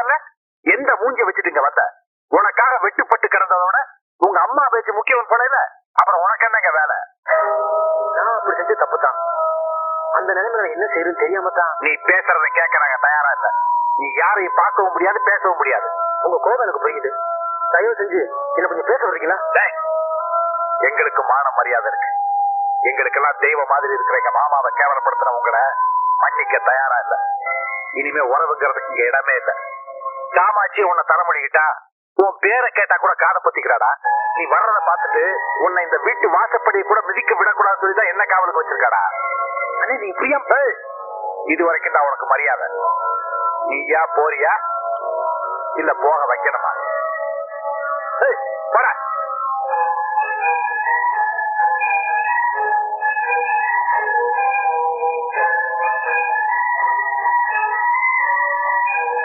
இல்ல? எந்த மூஞ்சி வச்சுட்டு இங்க வந்த? உனக்காக வெட்டுப்பட்டு கிடந்ததோட உங்க அம்மா பேச்சு முக்கியம் போல. அப்புறம் உனக்கு என்னங்க வேலை? நான் அப்படி செஞ்ச தப்புதான். அந்த நிலைமையில என்ன செய்யறது தெரியாம தான். நீ பேசுறத கேட்க நாங்க தயாரா இல்ல. நீ யாரையும் பார்க்கவும் முடியாது, பேசவும் முடியாது. உங்க கோபம் எனக்கு புரியுது. தயவு செஞ்சு என்ன கொஞ்சம் பேச வரீங்களா? எங்களுக்கு மான மரியாதை இருக்கு. எங்களுக்கெல்லாம் தெய்வ மாதிரி இருக்கிற எங்க மாமாவை கேவலப்படுத்தின உங்களை மன்னிக்க தயாரா இல்ல. இனிமே உறவுங்கிறதுக்கு இங்க இடமே இல்ல. காமாட்சி உன்னை தலைமொழிகிட்டா உன் பேரை கேட்டா கூட காதை பத்திக்கிறாடா. நீ வர்றத பார்த்துட்டு உன்னை இந்த வீட்டு வாசப்படியை கூட மிதிக்க விடக்கூடாதுன்னு சொல்லிதான் என்ன காவலுக்கு வச்சிருக்காடா. அண்ணே நீ புரியா? இது வரைக்கும் தான் உனக்கு மரியாதை. நீயா போறியா இல்ல போக வைக்கணுமா? போற.